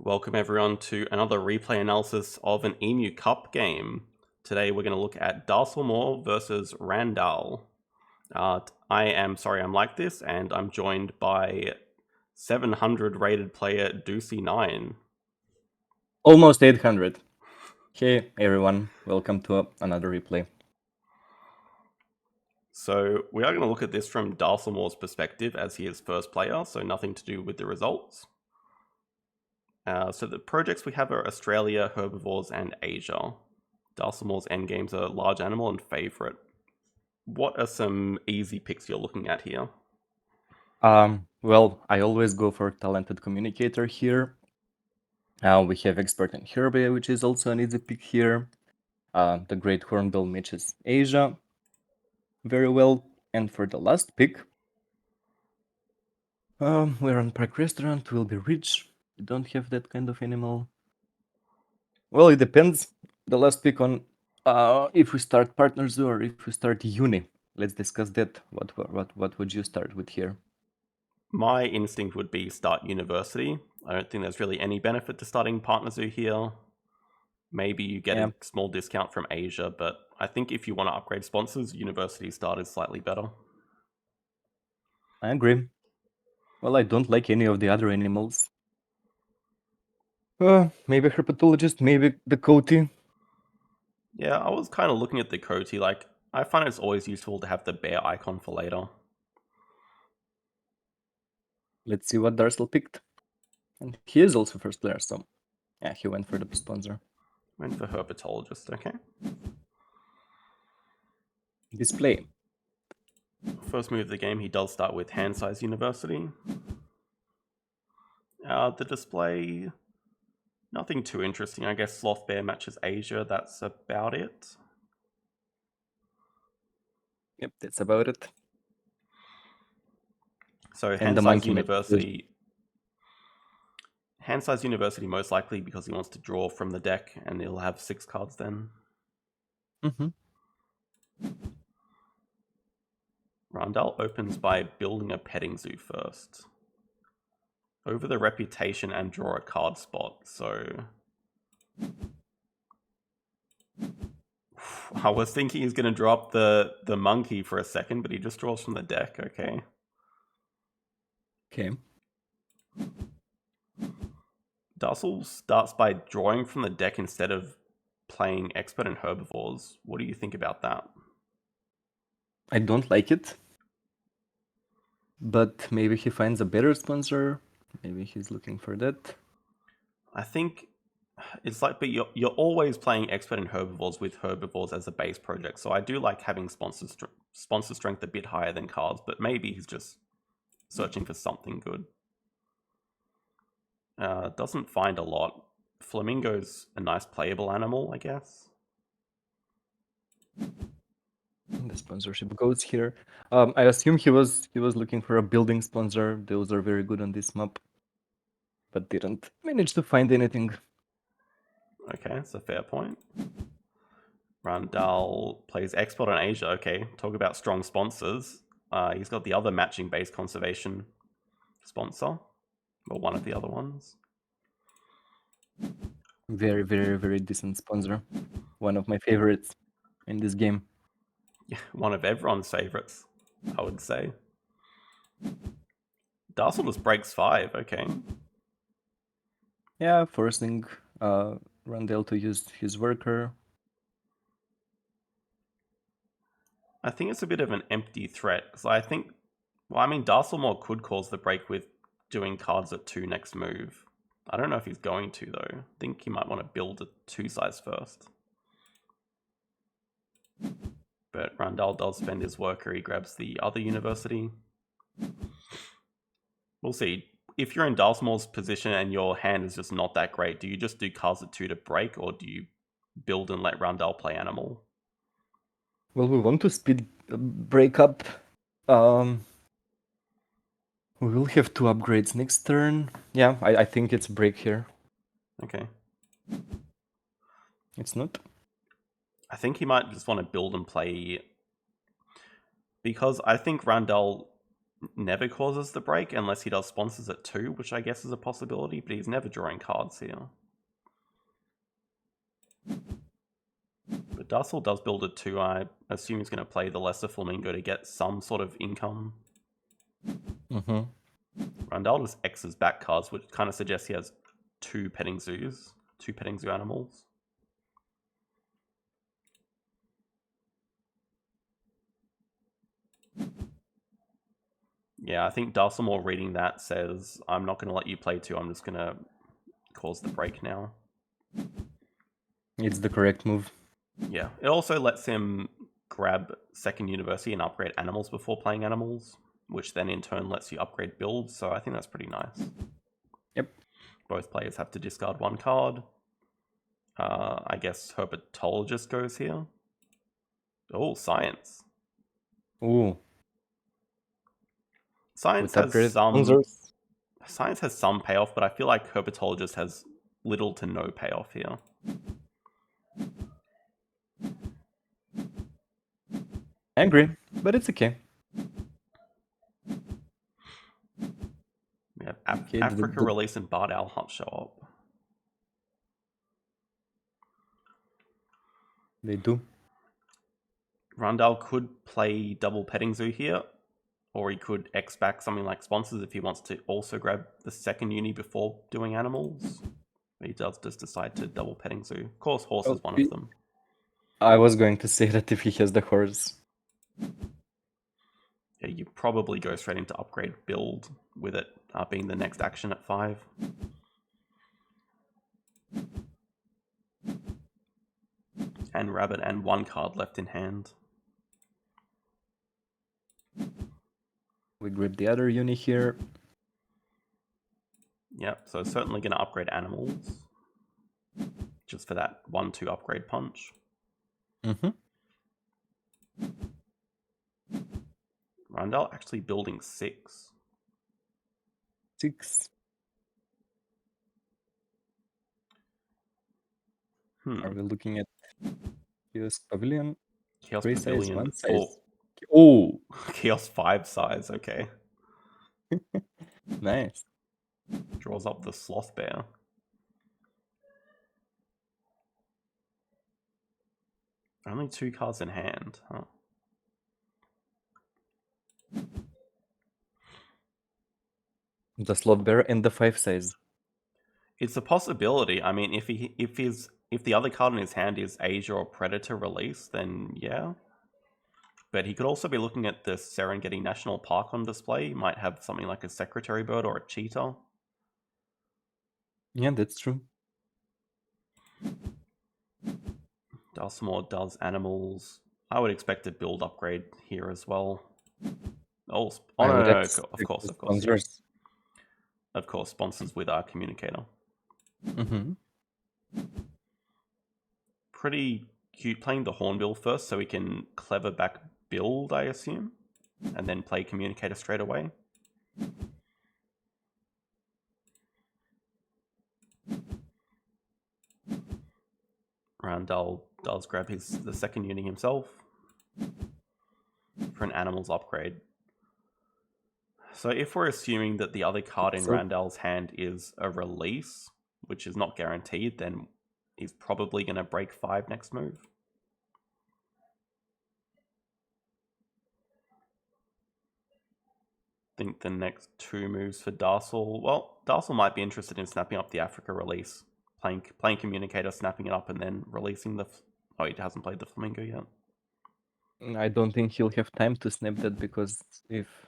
Welcome everyone to another replay analysis of an Emu Cup game. Today we're going to look at Darcelmaw versus Randall. I am sorryimlikethis, and I'm joined by 700 rated player Doocy9. Almost 800. Hey everyone, welcome to another replay. So we are going to look at this from Darcelmaw's perspective as he is first player, so nothing to do with the results. So the projects we have are Australia, herbivores, and Asia. Darcelmaw's endgames are large animal and favorite. What are some easy picks you're looking at here? Well, I always go for talented communicator here. We have expert in Herbia, which is also an easy pick here. The Great Hornbill matches Asia very well. And for the last pick, we're on Park Restaurant, will be rich. We don't have that kind of animal. Well, it depends. The last pick on if we start Partner Zoo or if we start Uni. Let's discuss that. What would you start with here? My instinct would be start University. I don't think there's really any benefit to starting Partner Zoo here. Maybe you get a small discount from Asia, but I think if you want to upgrade sponsors, University start is slightly better. I agree. Well, I don't like any of the other animals. Maybe herpetologist, maybe the Coati. Yeah, I was kind of looking at the Coati. Like, I find it's always useful to have the bear icon for later. Let's see what Darcel picked. And he is also first player, so yeah, he went for the sponsor. Went for herpetologist, okay. Display. First move of the game, he does start with hand size University. The display, nothing too interesting. I guess Sloth Bear matches Asia, that's about it. Yep, that's about it. So hand size University. Hand size University most likely because he wants to draw from the deck and he'll have 6 cards then. Randall opens by building a petting zoo first. Over the reputation and draw a card spot, so... I was thinking he's going to drop the monkey for a second, but he just draws from the deck, okay. Okay. Darcel starts by drawing from the deck instead of playing expert and herbivores. What do you think about that? I don't like it. But maybe he finds a better sponsor. Maybe he's looking for that. I think it's like, but you're always playing expert and herbivores with herbivores as a base project. So I do like having sponsor strength a bit higher than cards, but maybe he's just searching for something good. Doesn't find a lot. Flamingo's a nice playable animal, I guess. The sponsorship goes here. I assume he was looking for a building sponsor. Those are very good on this map, but didn't manage to find anything. Okay, that's a fair point. Randall plays export on Asia. Okay, talk about strong sponsors. He's got the other matching base conservation sponsor, or one of the other ones. Very, very, very decent sponsor. One of my favorites in this game. Yeah, one of everyone's favorites, I would say. Darcel just breaks 5, okay. Yeah, forcing Randall to use his worker. I think it's a bit of an empty threat, because I think, well, I mean, Darcelmaw could cause the break with doing cards at 2 next move. I don't know if he's going to, though. I think he might want to build a 2 size first. But Randall does spend his worker, he grabs the other University. We'll see. If you're in Darcelmaw's position and your hand is just not that great, do you just do cards at 2 to break, or do you build and let Randall play animal? Well, we want to speed break up. We will have 2 upgrades next turn. Yeah, I think it's break here. Okay. It's not? I think he might just want to build and play, because I think Randall never causes the break unless he does sponsors at 2, which I guess is a possibility, but he's never drawing cards here. But Darcel does build a 2. I assume he's going to play the lesser flamingo to get some sort of income. Randall just X's back cards, which kind of suggests he has 2 petting zoos, 2 petting zoo animals. Yeah, I think Darcelmaw reading that says, I'm not going to let you play 2, I'm just going to cause the break now. It's the correct move. Yeah, it also lets him grab second university and upgrade animals before playing animals, which then in turn lets you upgrade builds, so I think that's pretty nice. Yep. Both players have to discard 1 card. I guess herpetologist goes here. Oh, science. Ooh. Science With has upgraded some sponsors. Science has some payoff, but I feel like herpetologist has little to no payoff here. I agree, but it's okay. We have Okay, Africa Release and Bard Owl Hunt show up. They do. Rundle could play double petting zoo here, or he could X back something like sponsors if he wants to also grab the second uni before doing animals. But he does just decide to double petting zoo. Of course, horse is one of them. I was going to say that if he has the horse. Yeah, you probably go straight into upgrade build with it being the next action at 5. And rabbit and 1 card left in hand. We grab the other uni here. Yep, so certainly going to upgrade animals. Just for that 1-2 upgrade punch. Rundle actually building 6. 6. Are we looking at Kiosk Pavilion? Chaos 3 Pavilion. size, 1 size. Oh! Chaos 5 size, okay. Nice. Draws up the Sloth Bear. Only 2 cards in hand, huh? The Sloth Bear and the 5 size. It's a possibility. I mean, if the other card in his hand is Asia or Predator Release, then yeah. But he could also be looking at the Serengeti National Park on display. He might have something like a secretary bird or a cheetah. Yeah, that's true. Darcelmaw does animals. I would expect a build upgrade here as well. Oh, no, of course. Sponsors. Of course, sponsors with our communicator. Pretty cute playing the Hornbill first so we can clever back build, I assume, and then play communicator straight away. Randall does grab the second uni himself for an animals upgrade. So if we're assuming that the other card in Randall's hand is a release, which is not guaranteed, then he's probably going to break 5 next move. I think the next 2 moves for Darcel, well, Darcel might be interested in snapping up the Africa release, playing communicator, snapping it up, and then releasing the... Oh, he hasn't played the flamingo yet. I don't think he'll have time to snap that, because if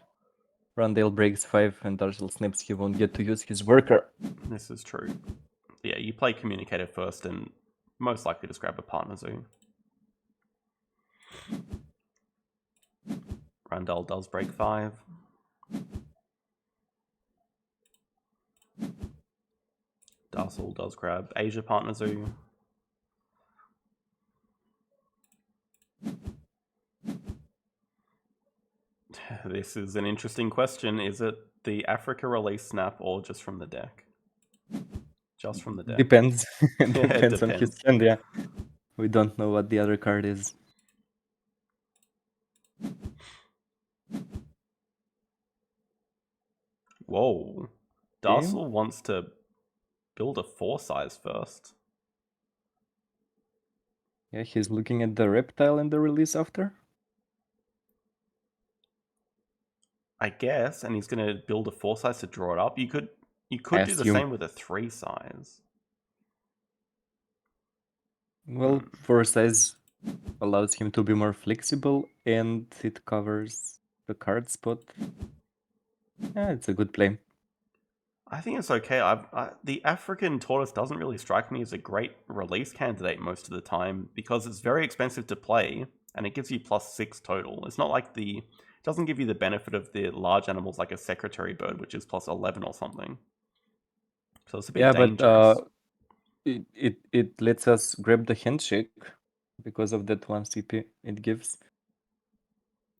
Randall breaks 5 and Darcel snaps, he won't get to use his worker. This is true. Yeah, you play communicator first and most likely just grab a partner zoo. Randall does break 5. Darcel does grab Asia partner zoo. This is an interesting question. Is it the Africa release snap or just from the deck? Just from the deck. Depends. Depends on his hand, yeah. We don't know what the other card is. Darcel wants to build a 4-size first. Yeah, he's looking at the reptile and the release after. I guess, and he's going to build a 4-size to draw it up. You could I do the assume. same with a 3-size. Well, 4-size allows him to be more flexible, and it covers the card spot. Yeah, it's a good play. I think it's okay. The African tortoise doesn't really strike me as a great release candidate most of the time because it's very expensive to play and it gives you +6 total. It's not like it doesn't give you the benefit of the large animals like a secretary bird, which is +11 or something. So it's a bit dangerous. But it lets us grab the handshake because of that 1 CP it gives.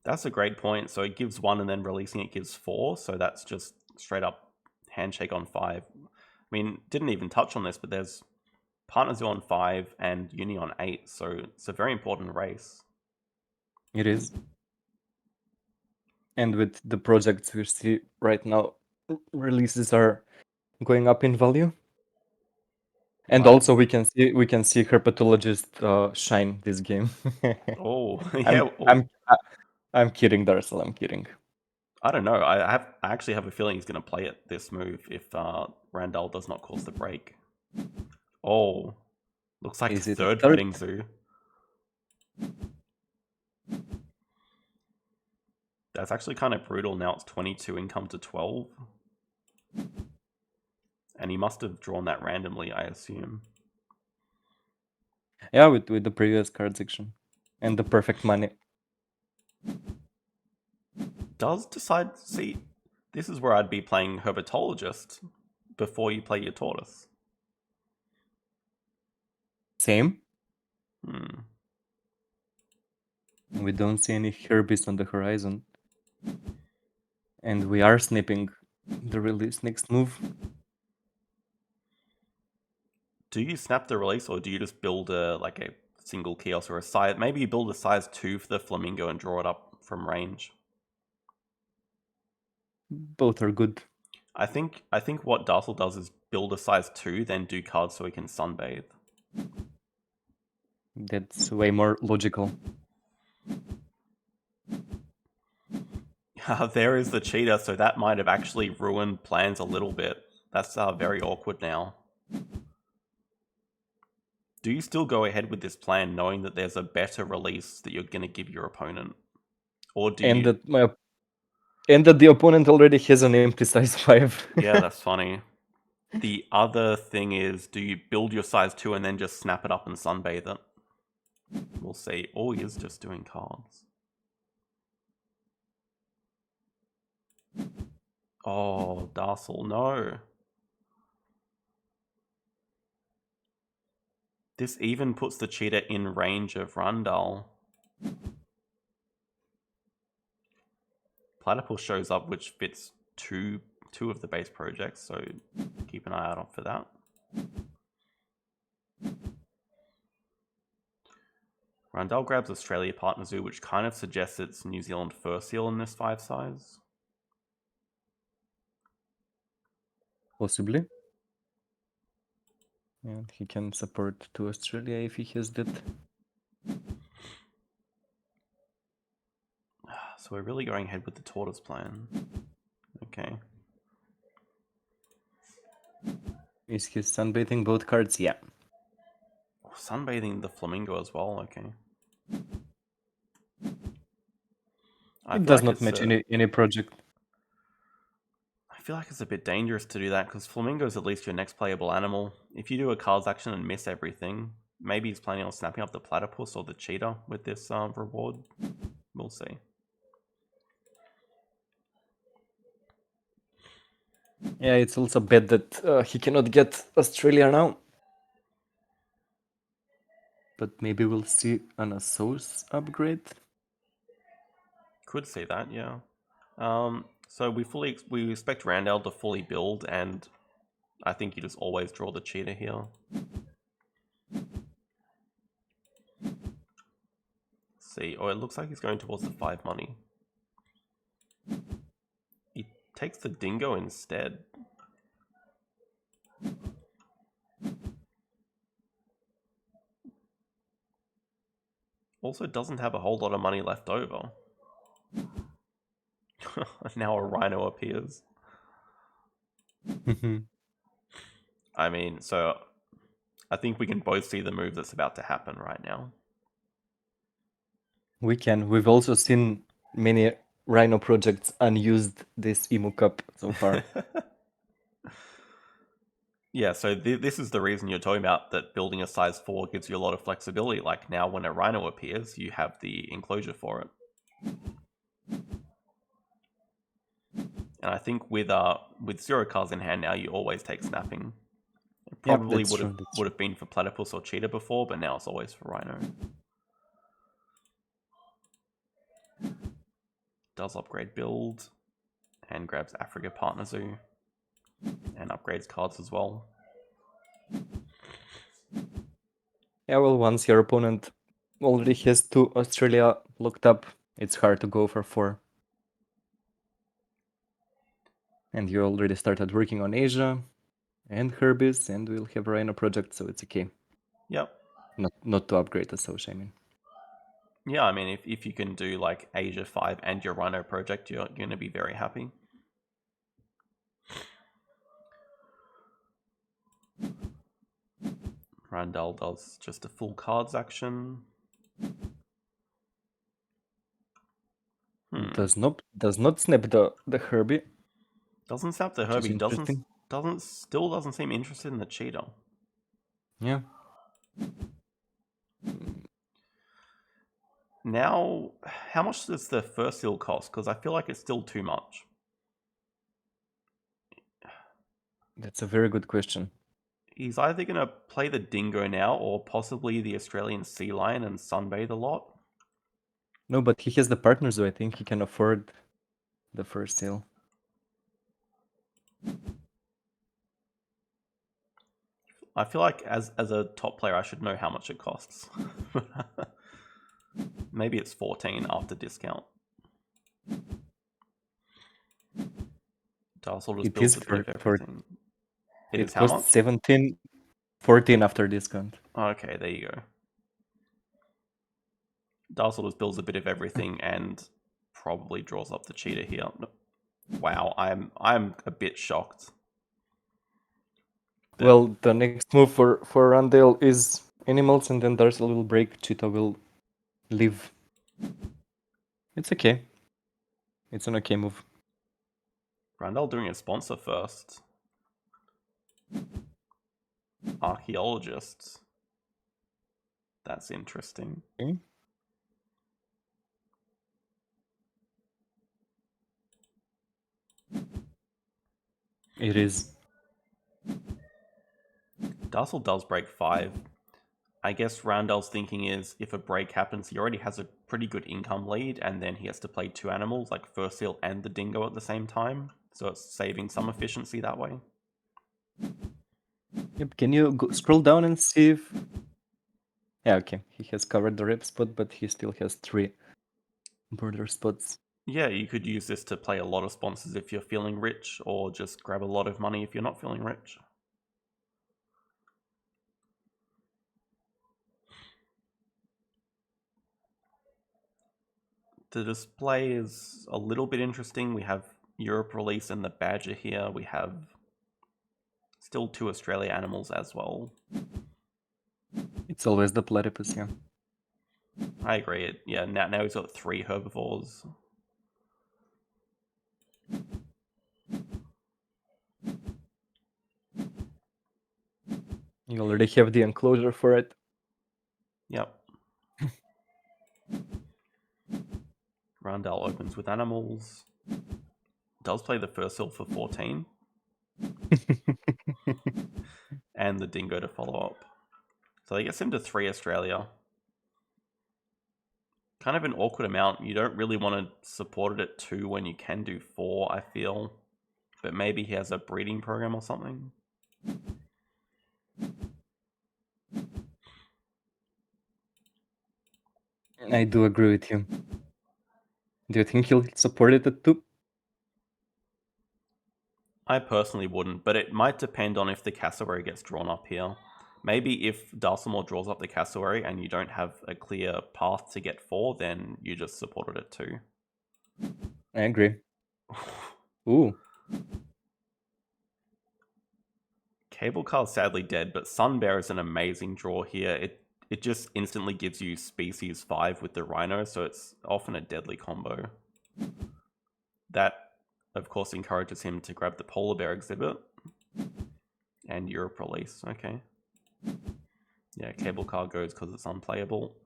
That's a great point. So it gives 1 and then releasing it gives 4. So that's just straight up handshake on 5. I mean, didn't even touch on this, but there's Partner Zoo on 5 and Uni on 8. So it's a very important race. It is. And with the projects we see right now, releases are going up in value. And also we can see herpetologist shine this game. Oh, yeah. I'm kidding, Darcel. I'm kidding. I don't know. I actually have a feeling he's going to play it this move if Randall does not cause the break. Oh, looks like Is it third third? petting zoo. That's actually kind of brutal. Now it's 22 income to 12. And he must have drawn that randomly, I assume. Yeah, with the previous card section and the perfect money. Does decide... See, this is where I'd be playing herpetologist before you play your tortoise. Same. Hmm. We don't see any herbies on the horizon. And we are snipping the release next move. Do you snap the release or do you just build a single kiosk or a size? Maybe you build a size 2 for the flamingo and draw it up from range. Both are good. I think what Darcel does is build a size 2, then do cards so he can sunbathe. That's way more logical. There is the cheetah, so that might have actually ruined plans a little bit. That's very awkward now. Do you still go ahead with this plan knowing that there's a better release that you're going to give your opponent? Or do you... that the opponent already has an empty size 5. Yeah, that's funny. The other thing is, do you build your size 2 and then just snap it up and sunbathe it? We'll see. Oh, he is just doing cards. Oh, Darcel, no. This even puts the cheetah in range of Rundle. Platypus shows up, which fits two of the base projects, so keep an eye out for that. Rundle grabs Australia Partner Zoo, which kind of suggests it's New Zealand fur seal in this 5 size. Possibly. And he can support to Australia if he has that. So we're really going ahead with the tortoise plan. Okay. Is he sunbathing both cards? Yeah. Sunbathing the flamingo as well, okay. It does not match any project. I feel like it's a bit dangerous to do that because flamingo is at least your next playable animal. If you do a cards action and miss everything, maybe he's planning on snapping up the platypus or the cheetah with this reward. We'll see. Yeah, it's also bad that he cannot get Australia now. But maybe we'll see an Asos upgrade. Could see that, yeah. So we expect Randall to fully build, and I think you just always draw the cheetah here. See, oh, it looks like he's going towards the 5 money. He takes the dingo instead. Also doesn't have a whole lot of money left over. Now a rhino appears. I mean, so I think we can both see the move that's about to happen right now. We can. We've also seen many Rhino projects unused this Emu Cup so far. Yeah, so this is the reason you're talking about that building a size 4 gives you a lot of flexibility. Like now when a rhino appears, you have the enclosure for it. And I think with 0 cards in hand now, you always take snapping. It probably would have been for platypus or cheetah before, but now it's always for rhino. Does upgrade build and grabs Africa Partner Zoo and upgrades cards as well. Yeah, well, once your opponent already has 2 Australia looked up, it's hard to go for 4. And you already started working on Asia and Herbies, and we'll have Rhino project, so it's okay. Yep. Not to upgrade the Soch, I mean. Yeah, I mean, if you can do like Asia 5 and your Rhino project, you're going to be very happy. Randall does just a full cards action. Does not snap the Herbie. Doesn't snap the Herbie. Still doesn't seem interested in the cheetah. Yeah. Now, how much does the first seal cost? Because I feel like it's still too much. That's a very good question. He's either going to play the dingo now or possibly the Australian sea lion and sunbathe a lot. No, but he has the partners, so I think he can afford the first seal. I feel like as a top player, I should know how much it costs. Maybe it's 14 after discount. Darcelmaw just builds a bit of everything. It costs 17, 14 after discount. Okay, there you go. Darcelmaw just builds a bit of everything and probably draws up the cheetah here. Wow, I'm a bit shocked. Well, the next move for Randall is animals, and then Darcel will break, cheetah will live. It's okay. It's an okay move. Randall doing a sponsor first. Archaeologists. That's interesting. Okay. It is. Darcel does break 5. I guess Randall's thinking is if a break happens, he already has a pretty good income lead, and then he has to play 2 animals, like first seal and the dingo at the same time. So it's saving some efficiency that way. Yep. Can you scroll down and see if... Yeah, okay. He has covered the rep spot, but he still has 3 border spots. Yeah, you could use this to play a lot of sponsors if you're feeling rich, or just grab a lot of money if you're not feeling rich. The display is a little bit interesting. We have Europe release and the badger here. We have still 2 Australia animals as well. It's always the platypus, yeah. I agree. Yeah, now he's got 3 herbivores. You already have the enclosure for it. Yep. Randall opens with animals. Does play the first seal for 14. And the dingo to follow up. So he gets him to 3 Australia. Kind of an awkward amount. You don't really want to support it at 2 when you can do 4, I feel. But maybe he has a breeding program or something. I do agree with you. Do you think he'll support it at 2? I personally wouldn't, but it might depend on if the cassowary gets drawn up here. Maybe if Darcelmaw draws up the cassowary and you don't have a clear path to get 4, then you just supported it too. I agree. Ooh. Cable Car's sadly dead, but Sunbear is an amazing draw here. It just instantly gives you species 5 with the Rhino, so it's often a deadly combo. That, of course, encourages him to grab the Polar Bear exhibit. And Europe release, okay. Yeah, Cable Car goes because it's unplayable.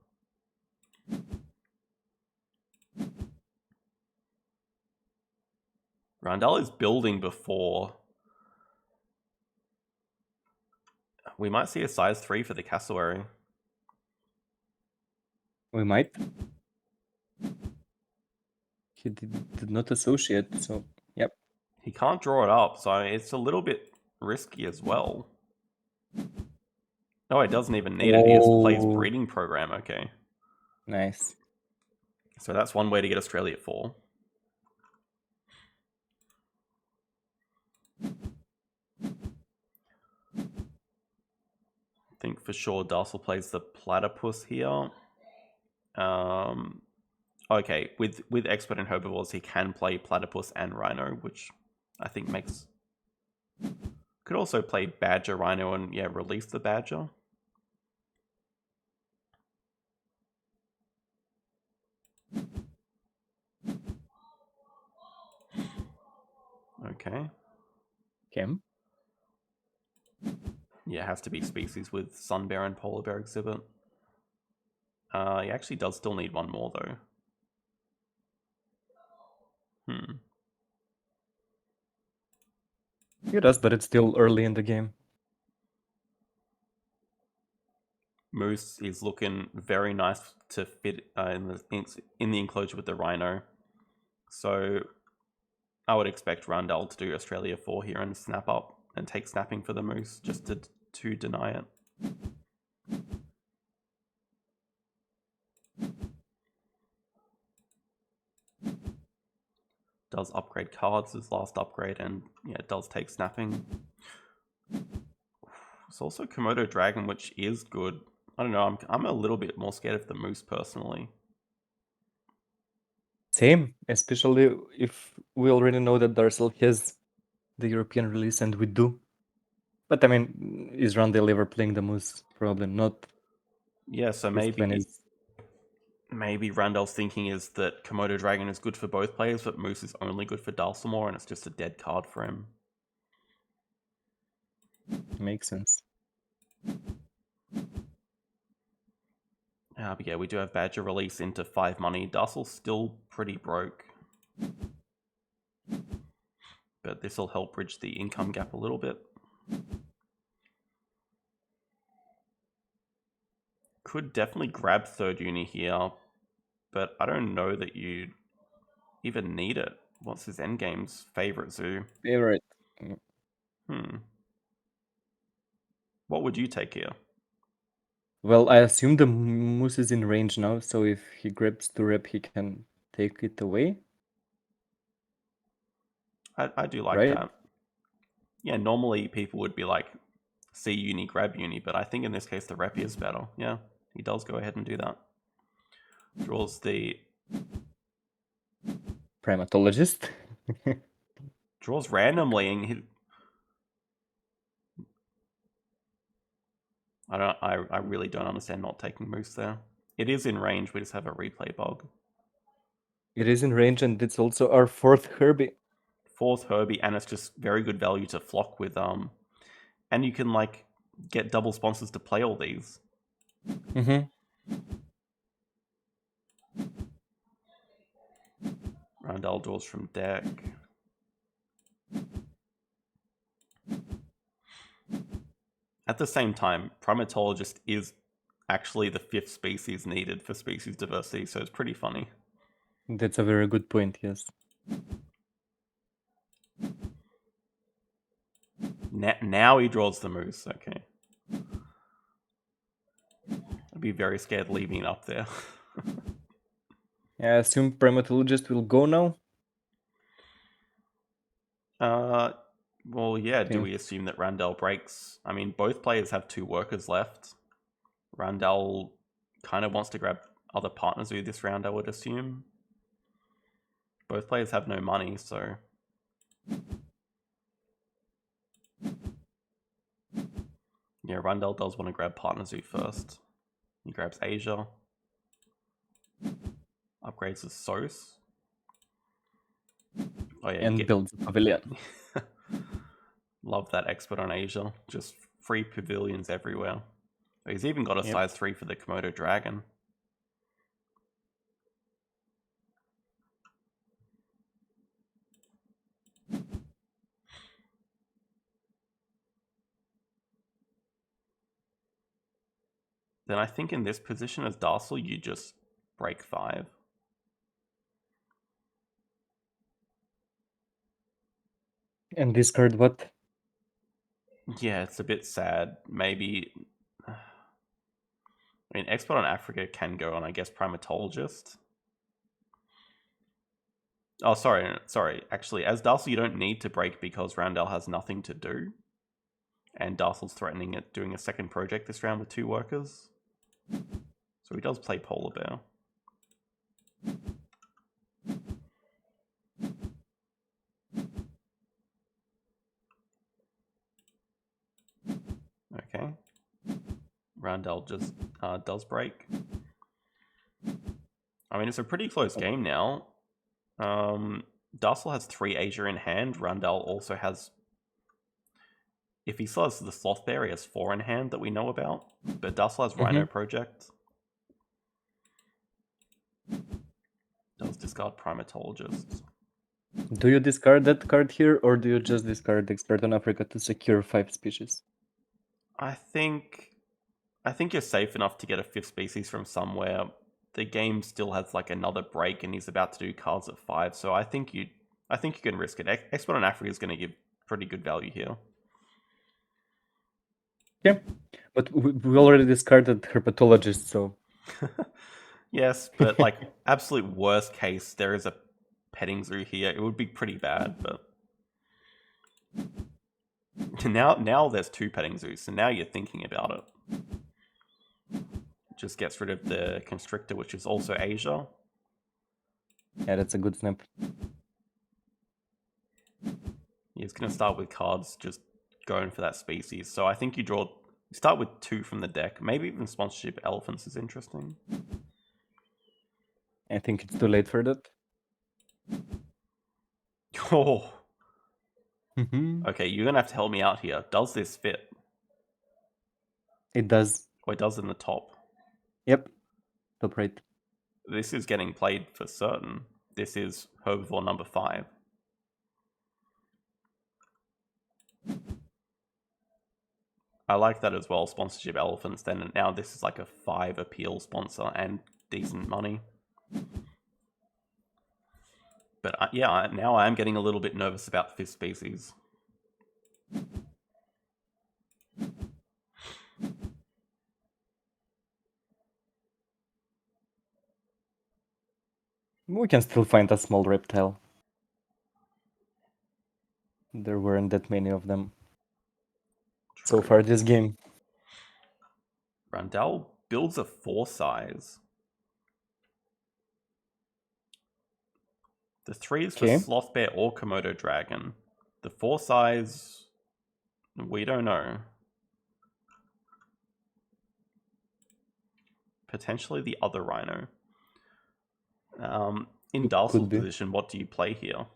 Randall is building before. We might see a size 3 for the cassowary. We might. He did not associate, so yep. He can't draw it up, so it's a little bit risky as well. No, he doesn't even need it. He just plays Oh. breeding program, okay. Nice. So that's one way to get Australia at 4. I think for sure Darcel plays the platypus here. Okay, with expert and herbivores, he can play platypus and rhino, which I think makes. Could also play badger, rhino, and yeah, release the badger. Okay. Kim. Yeah, it has to be species with sun bear and polar bear exhibit. He actually does still need one more though. He does, but it's still early in the game. Moose is looking very nice to fit in the enclosure with the rhino. So I would expect Rundle to do Australia 4 here and snap up and take snapping for the moose just to deny it. Does upgrade cards as last upgrade, and yeah, it does take snapping. It's also Komodo Dragon, which is good. I don't know, I'm a little bit more scared of the moose personally. Same, especially if we already know that Darcel has the European release, and we do. But I mean, is Randall ever playing the moose? Probably not. Yeah, so maybe Randall's thinking is that Komodo Dragon is good for both players, but Moose is only good for Darcelmaw, and it's just a dead card for him. Makes sense. But yeah, we do have Badger release into 5 money. Darcel's still pretty broke. But this will help bridge the income gap a little bit. Could definitely grab third uni here, but I don't know that you even need it. What's his endgame's favorite zoo? Favorite. What would you take here? Well, I assume the moose is in range now, so if he grabs the rep, he can take it away. I do like that. Yeah, normally people would be like, see uni, grab uni, but I think in this case the rep is better. Yeah, he does go ahead and do that. Draws the... Primatologist. Draws randomly and he... I really don't understand not taking moose there. It is in range, we just have a replay bug. It is in range, and it's also our 4th Herbie. 4th Herbie, and it's just very good value to flock with. And you can like get double sponsors to play all these. Randall draws from deck. At the same time, Primatologist is actually the 5th species needed for species diversity, so it's pretty funny. That's a very good point, yes. Now he draws the moose, okay. I'd be very scared leaving it up there. I assume Primatologist will go now? Well, yeah, do Okay. we assume that Randall breaks? I mean, both players have 2 workers left. Randall kind of wants to grab other partners who this round, I would assume. Both players have no money, so... Yeah, Randall does want to grab Partner Zoo first. He grabs Asia. Upgrades his Sos. Oh yeah, And builds a pavilion. Love that expert on Asia. Just free pavilions everywhere. He's even got a Yep. size 3 for the Komodo dragon. Then I think in this position as Darcel, you just break 5. And discard what? Yeah, it's a bit sad. Maybe... I mean, Expert on Africa can go on, I guess, Primatologist. Oh, sorry. Actually, as Darcel, you don't need to break because Randall has nothing to do. And Darcel's threatening it, doing a second project this round with 2 workers. So he does play Polar Bear. Okay. Randall just does break. I mean, it's a pretty close game now. Darcel has 3 Asia in hand. Randall also has... If he still has the Sloth Bear, he has 4 in hand that we know about. But Darcel has Rhino Project. Does discard Primatologist. Do you discard that card here, or do you just discard Expert on Africa to secure 5 species? I think you're safe enough to get a 5th species from somewhere. The game still has like another break, and he's about to do cards at 5. So I think you can risk it. Expert on Africa is going to give pretty good value here. Yeah, but we already discarded Herpetologist, so... Yes, but like absolute worst case, there is a petting zoo here. It would be pretty bad, but now there's 2 petting zoos, so now you're thinking about it. Just gets rid of the constrictor, which is also Asia. Yeah, that's a good snap. He's going to start with cards just going for that species. So I think you start with 2 from the deck. Maybe even Sponsorship Elephants is interesting. I think it's too late for that. Oh. Mm-hmm. Okay, you're going to have to help me out here. Does this fit? It does. Or it does in the top? Yep. Top right. This is getting played for certain. This is Herbivore number 5. I like that as well, Sponsorship Elephants. Then now this is like a 5 appeal sponsor and decent money. But yeah, now I am getting a little bit nervous about 5th species. We can still find a small reptile. There weren't that many of them so far this game. Randall builds a 4 size. The 3 is for Sloth Bear or Komodo Dragon. The 4 size, we don't know. Potentially the other Rhino. In Darcel's position, what do you play here?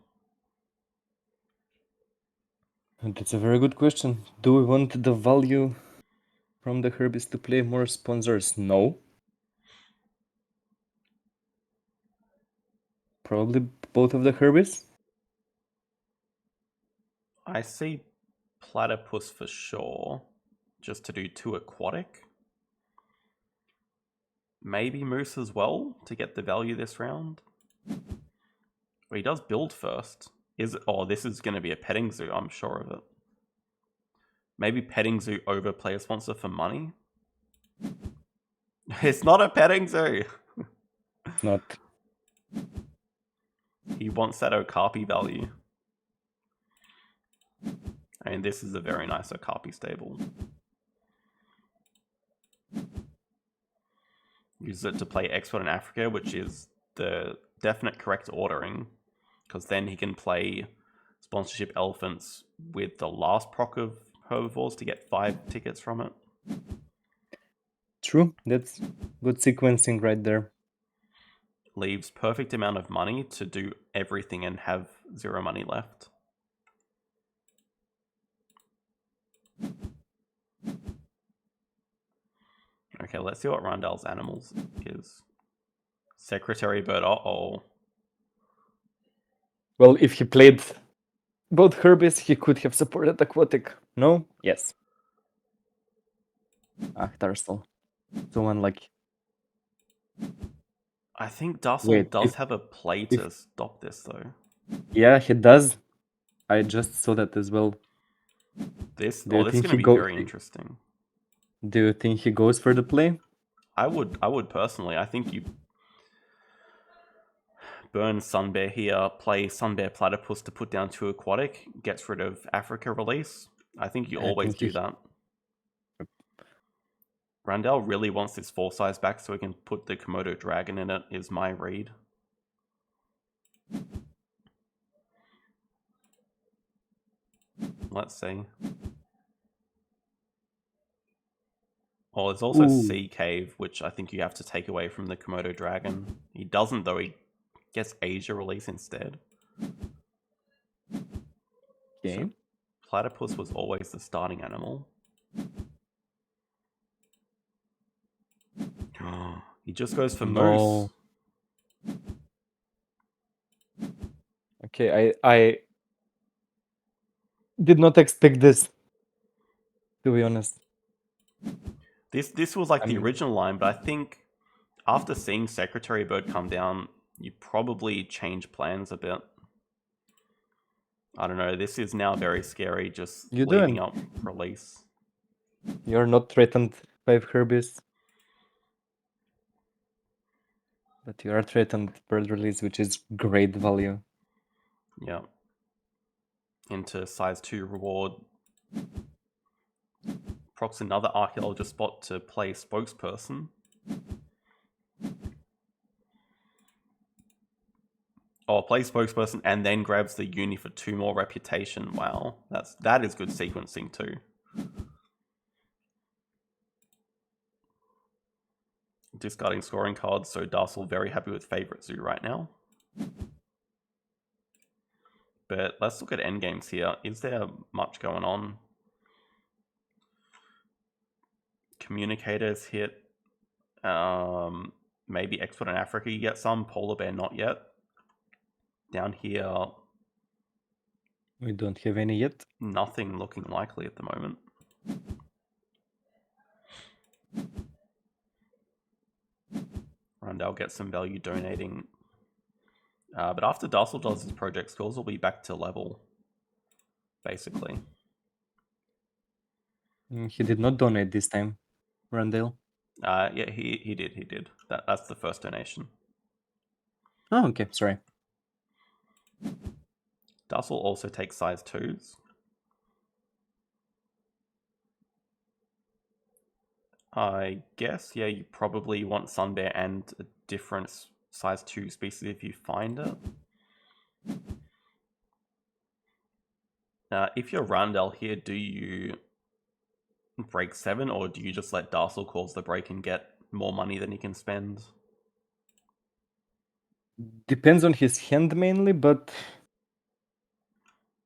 That's a very good question. Do we want the value from the Herbies to play more sponsors? No. Probably both of the Herbies. I see Platypus for sure, just to do 2 aquatic. Maybe Moose as well, to get the value this round. But he does build first. This is going to be a petting zoo, I'm sure of it. Maybe petting zoo over player sponsor for money? It's not a petting zoo! It's not. He wants that Okapi value. I mean, this is a very nice Okapi stable. Use it to play Export in Africa, which is the definite correct ordering, because then he can play Sponsorship Elephants with the last proc of Herbivores to get 5 tickets from it. True, that's good sequencing right there. Leaves perfect amount of money to do everything and have 0 money left. Okay, let's see what Randall's animals is. Secretary Bird, uh-oh. Well, if he played both Herbies, he could have supported Aquatic. No? Yes. Ah, Darcel. So unlucky. I think Darcel Wait, does have a play to stop this, though. Yeah, he does. I just saw that as well. This Do you is think going to he be very interesting. Do you think he goes for the play? I would personally. I think you burn Sunbear here, play Sunbear Platypus to put down 2 aquatic, gets rid of Africa release. I think you always do that. Randall really wants this 4 size back so he can put the Komodo Dragon in it, is my read. Let's see. Oh, there's also Sea Cave, which I think you have to take away from the Komodo Dragon. He doesn't, though. He gets Asia release instead. Okay. So Platypus was always the starting animal. He just goes for Moose. Okay, I did not expect this, to be honest. This was like the original line, but I think after seeing Secretary Bird come down, you probably change plans a bit. I don't know, this is now very scary, just leaving up release. You're not threatened by Herbies. But you are threatened bird release, which is great value. Yeah. Into size 2 reward. Procs another archaeologist spot to play spokesperson. Oh, play spokesperson and then grabs the uni for 2 more reputation. Wow, that is good sequencing too. Discarding scoring cards, so Darcel very happy with favorite zoo right now. But let's look at endgames here. Is there much going on? Communicators hit. Maybe Export in Africa you get some. Polar Bear not yet. Down here, we don't have any yet. Nothing looking likely at the moment. Randall gets some value donating. But after Darcel does his project, scores will be back to level, basically. He did not donate this time, Randall. Yeah, he did. That's the first donation. Oh, okay, sorry. Darcel also takes size 2s. I guess, yeah, you probably want Sunbear and a different size 2 species if you find it. If you're Randall here, do you break 7 or do you just let Darcel cause the break and get more money than he can spend? Depends on his hand mainly, but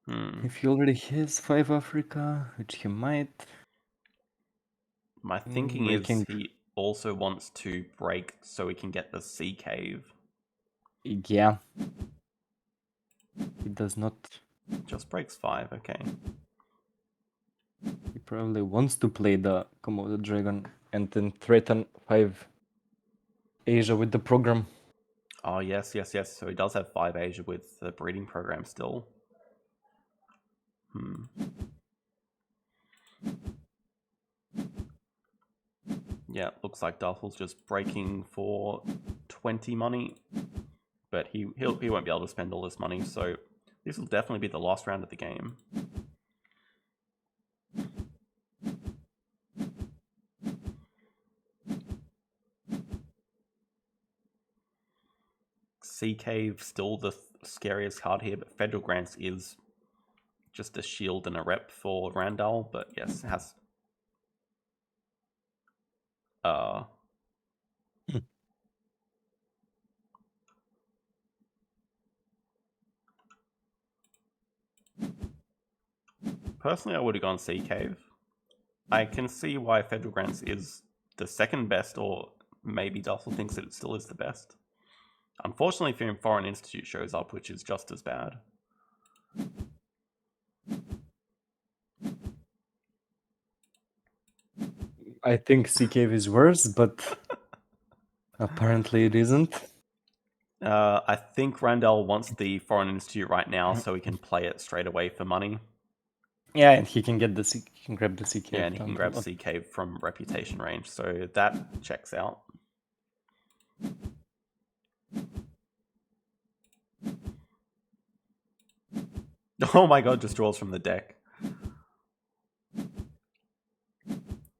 Hmm. if he already has 5 Africa, which he might. My thinking is he also wants to break so he can get the Sea Cave. Yeah. He does not. Just breaks 5, okay. He probably wants to play the Komodo Dragon and then threaten 5 Asia with the program. Oh, yes. So he does have 5 Asia with the breeding program still. Yeah, looks like Darcel's just breaking for 20 money. But he won't be able to spend all this money, so this will definitely be the last round of the game. Sea Cave still the scariest card here, but Federal Grants is just a shield and a rep for Randall. But yes, it has. Personally, I would have gone Sea Cave. I can see why Federal Grants is the second best, or maybe Dussel thinks that it still is the best. Unfortunately, if Foreign Institute shows up, which is just as bad. I think Sea Cave is worse, but apparently it isn't. I think Randall wants the Foreign Institute right now so he can play it straight away for money. Yeah, and he can grab the Sea Cave. Yeah, and he can grab Sea Cave from Reputation range, so that checks out. Oh my god, just draws from the deck.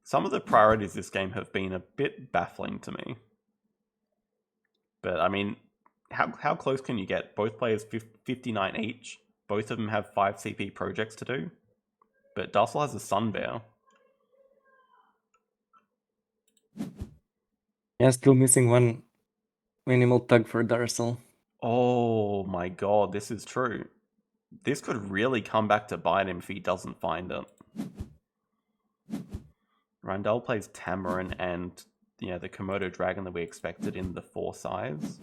Some of the priorities this game have been a bit baffling to me. But, I mean, how close can you get? Both players 59 each. Both of them have 5 CP projects to do. But Darcel has a Sun Bear. Yeah, still missing one minimal tug for Darcel. Oh my god, this is true. This could really come back to bite him if he doesn't find it. Randall plays Tamarin and the Komodo Dragon that we expected in the 4 size.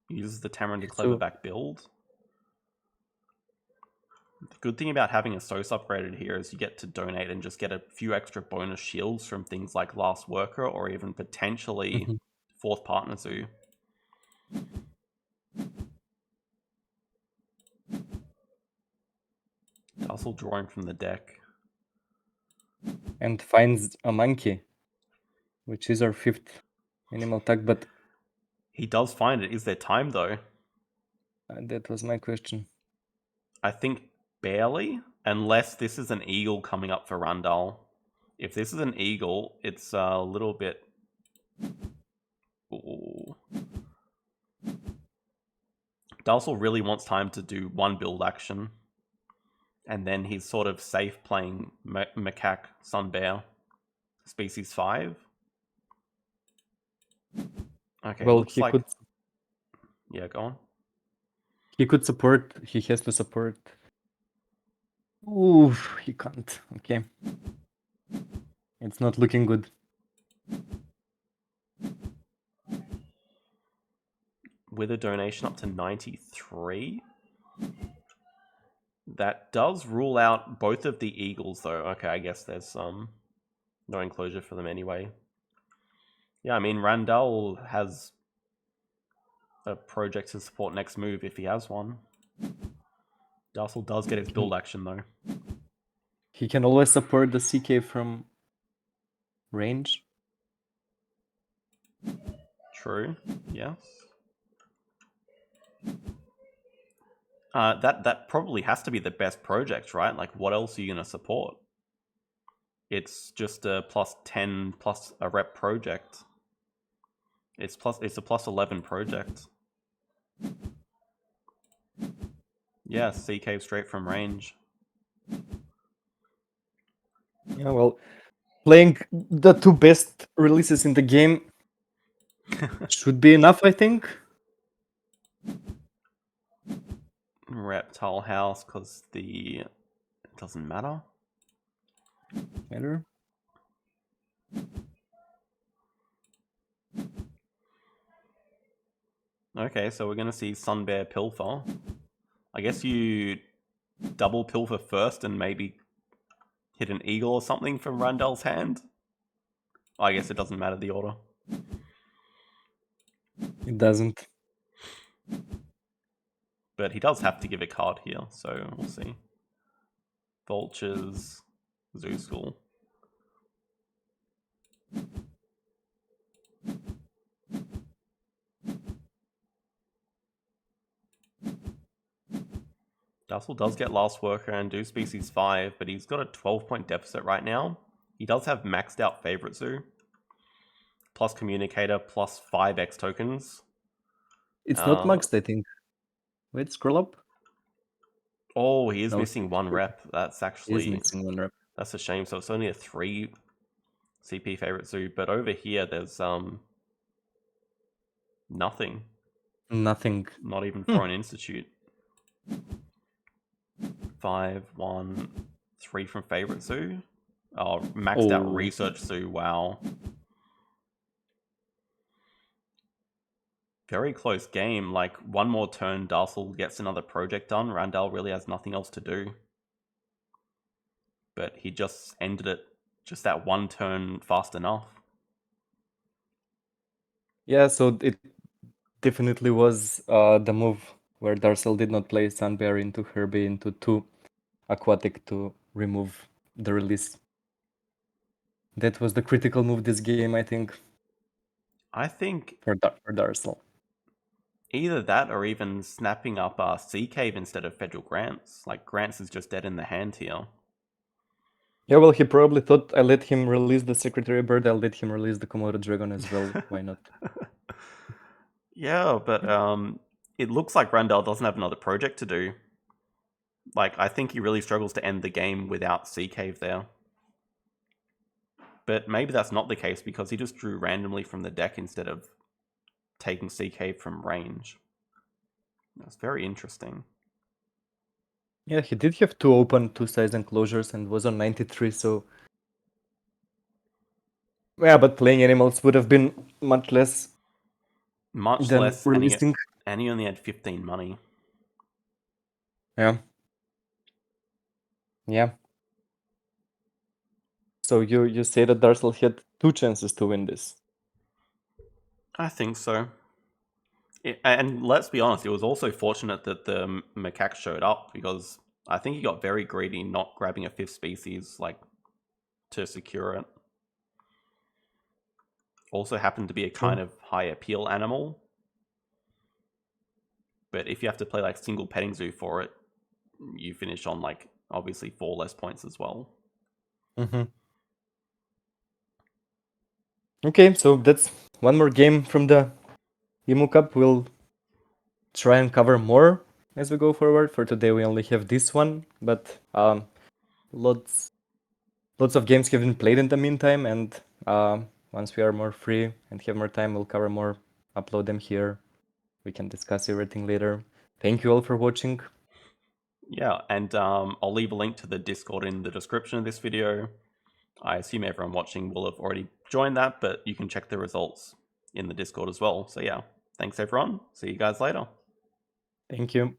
Uses the Tamarin to Cleverback build. The good thing about having a SOS upgraded here is you get to donate and just get a few extra bonus shields from things like Last Worker or even potentially Fourth Partner Zoo. Also drawing from the deck. And finds a monkey, which is our 5th minimal tag, but... He does find it. Is there time, though? That was my question. I think barely, unless this is an eagle coming up for Randall. If this is an eagle, it's a little bit... Ooh. Darcel really wants time to do one build action. And then he's sort of safe playing Macaque Sun Bear, species 5. Okay, Well, looks like... Yeah, go on. He could support. He has to support. Ooh, he can't. Okay. It's not looking good. With a donation up to 93. That does rule out both of the eagles, though. Okay, I guess there's no enclosure for them anyway. Yeah, I mean, Randall has a project to support next move if he has one. Darcel does get his build action, though. He can always support the CK from range. True, yes. That probably has to be the best project, right? Like, what else are you going to support? It's just a plus 10 plus a rep project. It's a plus 11 project. Yeah, Sea Cave straight from range. Yeah, well, playing the 2 best releases in the game should be enough, I think. Reptile House, because it doesn't matter. Matter. Okay, so we're going to see Sun Bear Pilfer. I guess you double Pilfer first and maybe hit an eagle or something from Randall's hand. I guess it doesn't matter the order. It doesn't. But he does have to give a card here, so we'll see. Vultures, Zoo School. Darcel does get Last Worker and do Species 5, but he's got a 12-point deficit right now. He does have maxed out Favorite Zoo, plus Communicator, plus 5 X tokens. It's not maxed, I think. Wait, scroll up. Oh, he is No, missing 1 rep. That's He is actually... missing 1 rep. That's a shame. So it's only a 3 CP Favorite Zoo. But over here, there's nothing. Nothing. Not even for an Institute. 5, 1, 3 from Favorite Zoo. Oh, maxed out Research Zoo. Wow. Very close game. Like, one more turn, Darcel gets another project done. Randall really has nothing else to do. But he just ended it just that one turn fast enough. Yeah, so it definitely was the move where Darcel did not play Sunbear into Herbie into 2 Aquatic to remove the release. That was the critical move this game, I think. I think for Darcel. Either that or even snapping up Sea Cave instead of Federal Grants. Like, Grants is just dead in the hand here. Yeah, well, he probably thought I let him release the Secretary Bird, I'll let him release the Komodo Dragon as well. Why not? Yeah, but it looks like Randall doesn't have another project to do. Like, I think he really struggles to end the game without Sea Cave there. But maybe that's not the case because he just drew randomly from the deck instead of taking Sea Cave from range. That's very interesting. Yeah, he did have 2 open, 2 size enclosures and was on 93, so... Yeah, but playing animals would have been much less than less, releasing. And he only had 15 money. Yeah. Yeah. So you say that Darcel had 2 chances to win this? I think so. And let's be honest, it was also fortunate that the macaque showed up because I think he got very greedy not grabbing a 5th species, like, to secure it. Also happened to be a kind of high appeal animal. But if you have to play, like, single petting zoo for it, you finish on, like, obviously 4 less points as well. Okay, so that's one more game from the Emu Cup. We'll try and cover more as we go forward. For today, we only have this one, but lots of games have been played in the meantime, and once we are more free and have more time, we'll cover more, upload them here. We can discuss everything later. Thank you all for watching. Yeah, and I'll leave a link to the Discord in the description of this video. I assume everyone watching will have already joined that, but you can check the results in the Discord as well. So yeah, thanks everyone. See you guys later. Thank you.